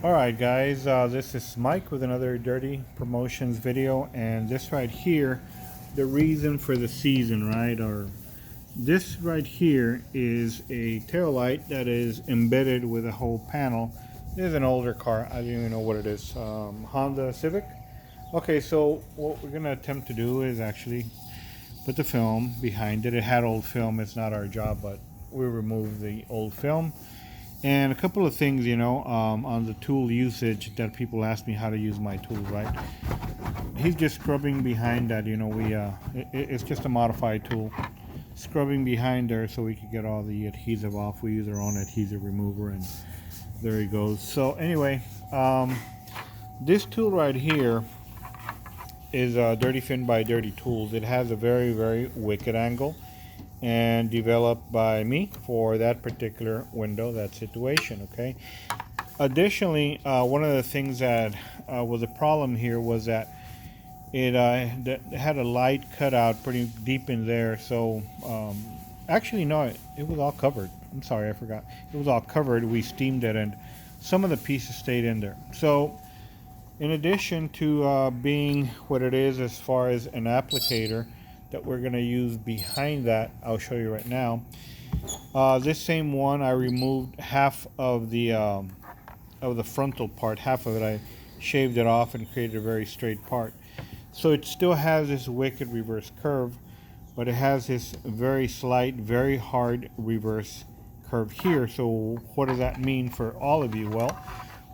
Alright guys, this is Mike with another Dirty Promotions video, and this right here, the reason for the season, right? Or this right here is a tail light that is embedded with a whole panel. This is an older car, I don't even know what it is, Honda Civic. Okay, so what we're going to attempt to do is actually put the film behind it. It had old film, it's not our job, but we remove the old film. And a couple of things, on the tool usage that people ask me how to use my tools, right? He's just scrubbing behind that, it's just a modified tool. Scrubbing behind there so we can get all the adhesive off. We use our own adhesive remover, and there he goes. So anyway, this tool right here is Dirty Fin by Dirty Tools. It has a very, very wicked angle, and developed by me for that particular window, that situation. Okay, additionally, one of the things that was a problem here was that it had a light cut out pretty deep in there. So actually no, it was all covered. I'm sorry, I forgot, it was all covered. We steamed it and some of the pieces stayed in there. So in addition to being what it is as far as an applicator that we're going to use behind that, I'll show you right now. This same one, I removed half of the frontal part. Half of it I shaved it off and created a very straight part. So it still has this wicked reverse curve, but it has this very slight, very hard reverse curve here. So what does that mean for all of you? Well,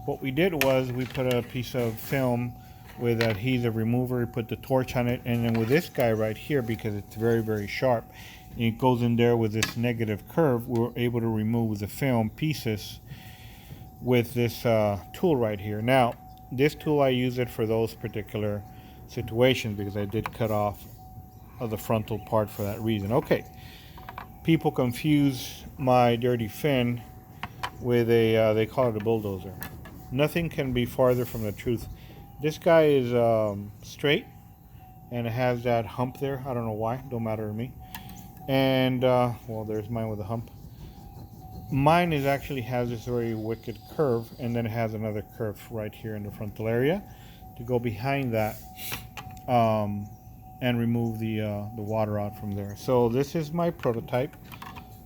what we did was we put a piece of film with adhesive remover, put the torch on it, and then with this guy right here, because it's very, very sharp, and it goes in there with this negative curve, we were able to remove the film pieces with this tool right here. Now, this tool, I use it for those particular situations because I did cut off of the frontal part for that reason. Okay, people confuse my Dirty Fin with a, they call it a bulldozer. Nothing can be farther from the truth. This guy is straight, and it has that hump there. I don't know why, don't matter to me. And well, there's mine with a hump. Mine is actually has this very wicked curve, and then it has another curve right here in the frontal area to go behind that and remove the water out from there. So this is my prototype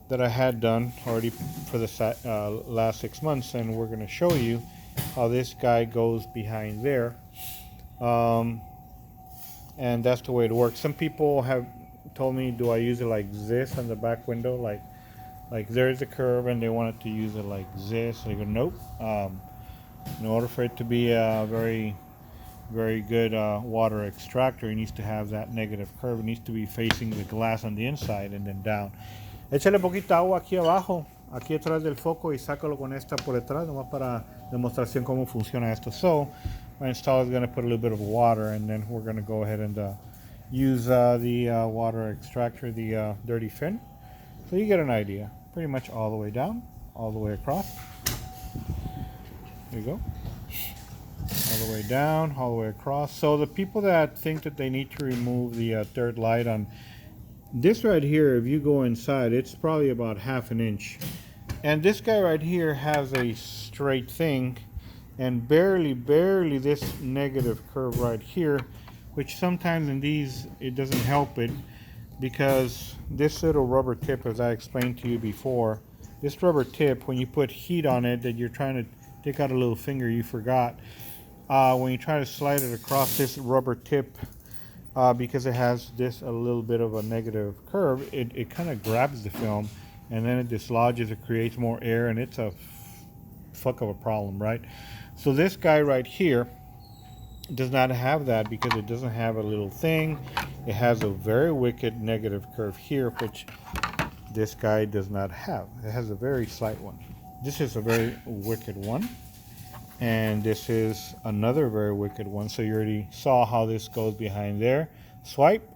that I had done already for the last 6 months, and we're going to show you how this guy goes behind there. And that's the way it works. Some people have told me, do I use it like this on the back window, like there's a curve, and they wanted to use it like this. I go, nope. In order for it to be a very, very good water extractor, it needs to have that negative curve. It needs to be facing the glass on the inside and then down. Échale poquita agua aquí abajo, aquí detrás del foco, y sácalo con esta por detrás, nomás para demostración cómo funciona esto. So my installer is going to put a little bit of water, and then we're going to go ahead and use the water extractor, the Dirty Fin. So you get an idea. Pretty much all the way down, all the way across. There you go. All the way down, all the way across. So the people that think that they need to remove the third light on this right here, if you go inside, it's probably about ½ an inch. And this guy right here has a straight thing, and barely this negative curve right here, which sometimes in these it doesn't help it, because this little rubber tip, as I explained to you before, this rubber tip, when you put heat on it, that you're trying to take out a little finger you forgot, when you try to slide it across this rubber tip, because it has this a little bit of a negative curve, it kind of grabs the film, and then it dislodges, it creates more air, and it's a fuck of a problem, right? So this guy right here does not have that, because it doesn't have a little thing. It has a very wicked negative curve here, which this guy does not have. It has a very slight one. This is a very wicked one, and this is another very wicked one. So you already saw how this goes behind there. Swipe,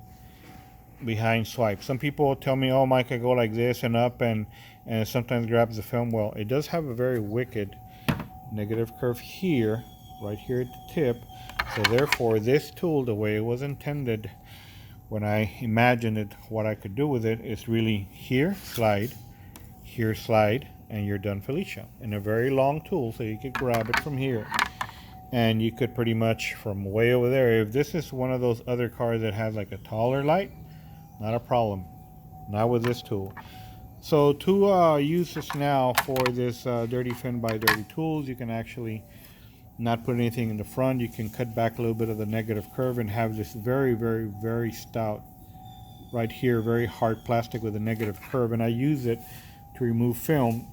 behind, swipe. Some people tell me, oh Mike, I go like this and up, and it sometimes grabs the film. Well, it does have a very wicked negative curve here, right here at the tip. So therefore, this tool, the way it was intended when I imagined it, what I could do with it, is really here slide, and you're done Felicia. And a very long tool, so you could grab it from here. And you could pretty much from way over there, if this is one of those other cars that has like a taller light, not a problem. Not with this tool. So to use this now for this Dirty Fin by Dirty Tools, you can actually not put anything in the front. You can cut back a little bit of the negative curve and have this very, very, very stout right here, very hard plastic with a negative curve. And I use it to remove film.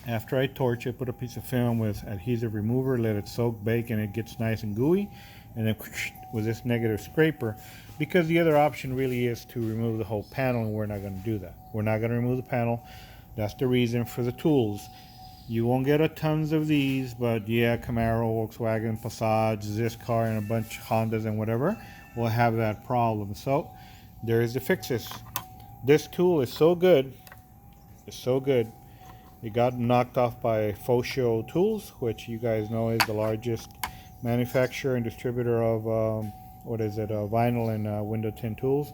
After I torch it, put a piece of film with adhesive remover, let it soak, bake, and it gets nice and gooey. And then with this negative scraper, because the other option really is to remove the whole panel, and we're not going to do that. We're not going to remove the panel. That's the reason for the tools. You won't get a tons of these, but yeah, Camaro, Volkswagen, Passage, this car, and a bunch of Hondas and whatever will have that problem. So there is the fixes. This tool is so good. It's so good. It got knocked off by Fosho Tools, which you guys know is the largest manufacturer and distributor of vinyl and window tint tools.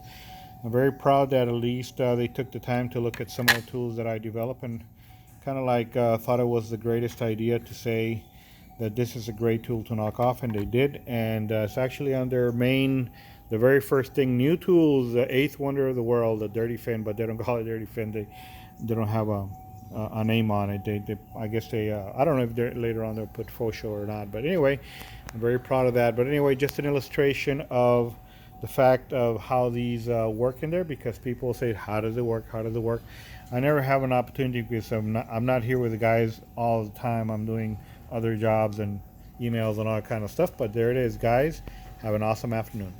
I'm very proud that at least they took the time to look at some of the tools that I develop, and kind of like thought it was the greatest idea to say that this is a great tool to knock off, and they did. And it's actually on their main, the very first thing, new tools, the eighth wonder of the world, the Dirty Fin, but they don't call it Dirty Fin. They don't have a name on it. I guess they I don't know if they're, later on they'll put Fosho or not, but anyway, I'm very proud of that. But anyway, just an illustration of the fact of how these work in there, because people say, how does it work, how does it work? I never have an opportunity because I'm not here with the guys all the time. I'm doing other jobs and emails and all that kind of stuff. But there it is, guys. Have an awesome afternoon.